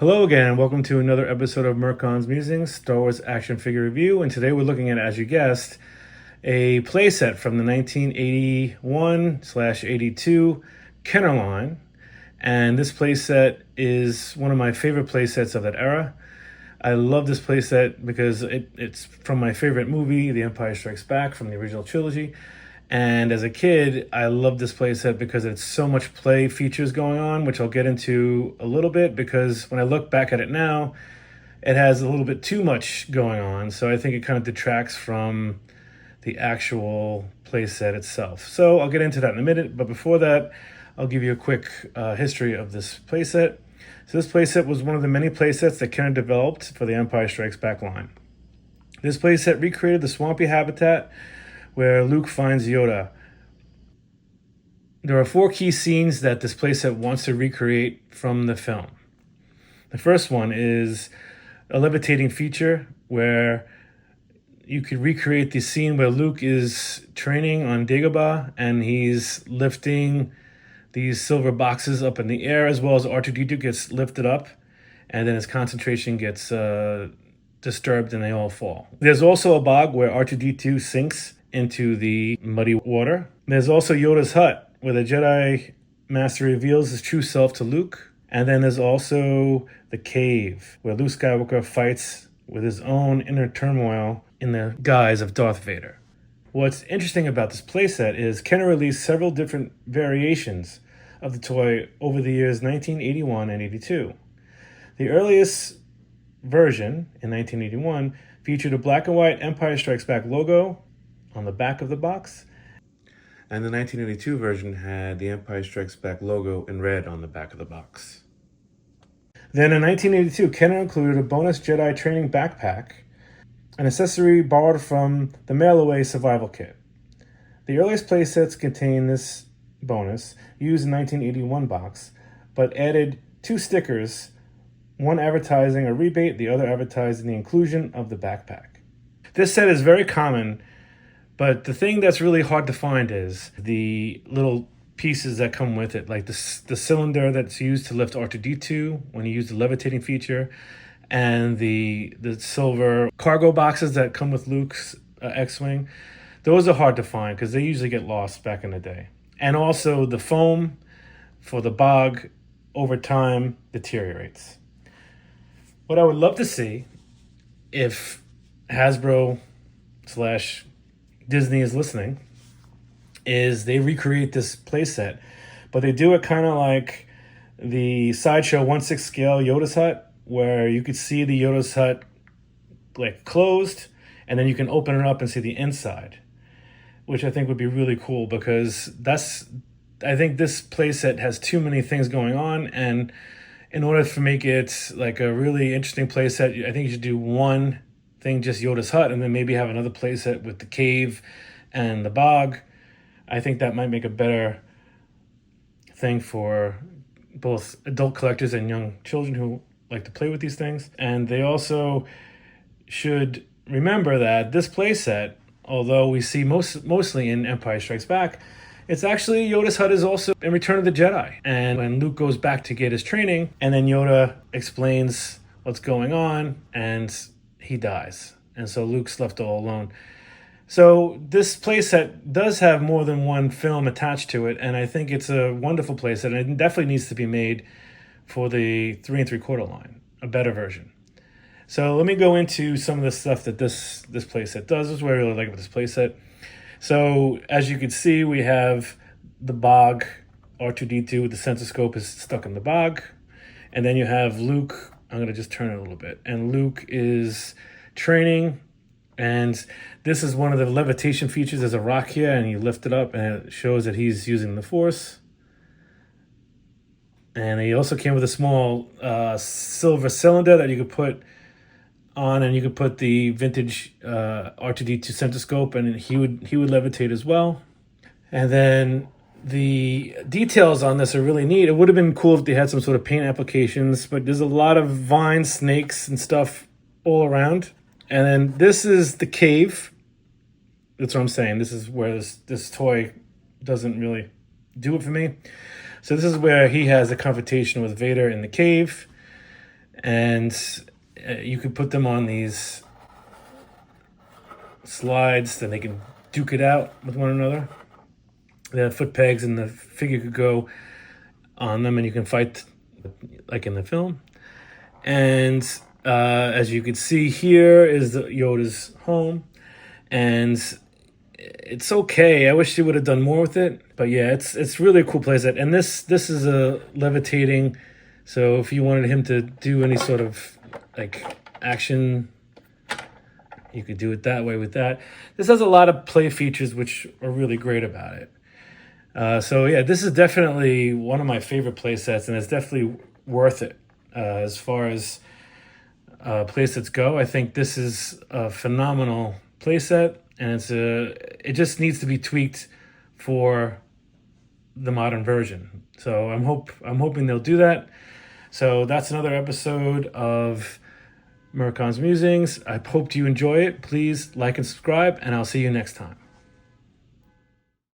Hello again, and welcome to another episode of Merkon's Musings, Star Wars action figure review. And today we're looking at, as you guessed, a playset from the 1981/82 Kenner line. And this playset is one of my favorite playsets of that era. I love this playset because it's from my favorite movie, The Empire Strikes Back, from the original trilogy. And as a kid, I loved this playset because it's so much play features going on, which I'll get into a little bit, because when I look back at it now, it has a little bit too much going on. So I think it kind of detracts from the actual playset itself. So I'll get into that in a minute. But before that, I'll give you a quick history of this playset. So this playset was one of the many playsets that Kenner developed for the Empire Strikes Back line. This playset recreated the swampy habitat where Luke finds Yoda. There are 4 key scenes that this playset wants to recreate from the film. The first one is a levitating feature where you could recreate the scene where Luke is training on Dagobah and he's lifting these silver boxes up in the air, as well as R2-D2 gets lifted up, and then his concentration gets disturbed and they all fall. There's also a bog where R2-D2 sinks into the muddy water. There's also Yoda's hut, where the Jedi Master reveals his true self to Luke. And then there's also the cave, where Luke Skywalker fights with his own inner turmoil in the guise of Darth Vader. What's interesting about this playset is Kenner released several different variations of the toy over the years 1981 and 82. The earliest version, in 1981, featured a black and white Empire Strikes Back logo on the back of the box. And the 1982 version had the Empire Strikes Back logo in red on the back of the box. Then in 1982, Kenner included a bonus Jedi training backpack, an accessory borrowed from the mail-away survival kit. The earliest playsets contained this bonus, used in 1981 box, but added 2 stickers, one advertising a rebate, the other advertising the inclusion of the backpack. This set is very common, but the thing that's really hard to find is the little pieces that come with it, like the cylinder that's used to lift R2-D2 when you use the levitating feature, and the silver cargo boxes that come with Luke's X-Wing. Those are hard to find because they usually get lost back in the day. And also the foam for the bog over time deteriorates. What I would love to see, if Hasbro / Disney is listening, is they recreate this playset, but they do it kind of like the Sideshow 1/6 scale Yoda's hut, where you could see the Yoda's hut like closed, and then you can open it up and see the inside, which I think would be really cool, because I think this playset has too many things going on, and in order to make it like a really interesting playset, I think you should do one thing, just Yoda's hut, and then maybe have another playset with the cave and the bog. I think that might make a better thing for both adult collectors and young children who like to play with these things. And they also should remember that this playset, although we see mostly in Empire Strikes Back, it's actually Yoda's hut is also in Return of the Jedi. And when Luke goes back to get his training, and then Yoda explains what's going on, and he dies. And so Luke's left all alone. So this playset does have more than one film attached to it, and I think it's a wonderful playset, and it definitely needs to be made for the 3 3/4 line, a better version. So let me go into some of the stuff that this playset does. This is what I really like about this playset. So as you can see, we have the bog. R2-D2 with the sensor is stuck in the bog. And then you have Luke. I'm going to just turn it a little bit. And Luke is training. And this is one of the levitation features. There's a rock here, and you lift it up, and it shows that he's using the Force. And he also came with a small silver cylinder that you could put on, and you could put the vintage R2-D2 sensor, and he would levitate as well. And then the details on this are really neat. It would have been cool if they had some sort of paint applications, but there's a lot of vines, snakes, and stuff all around. And then this is the cave. That's what I'm saying. This is where this toy doesn't really do it for me. So this is where he has a confrontation with Vader in the cave. and you could put them on these slides, then they can duke it out with one another. The foot pegs and the figure could go on them, and you can fight like in the film. And as you can see, here is Yoda's home, and it's okay. I wish they would have done more with it, but yeah, it's really a cool playset. And this is a levitating, so if you wanted him to do any sort of like action, you could do it that way with that. This has a lot of play features which are really great about it. So yeah, this is definitely one of my favorite play sets, and it's definitely worth it. As far as play sets go, I think this is a phenomenal play set, and it just needs to be tweaked for the modern version. So I'm hoping they'll do that. So that's another episode of Merkon's Musings. I hope you enjoy it. Please like and subscribe, and I'll see you next time.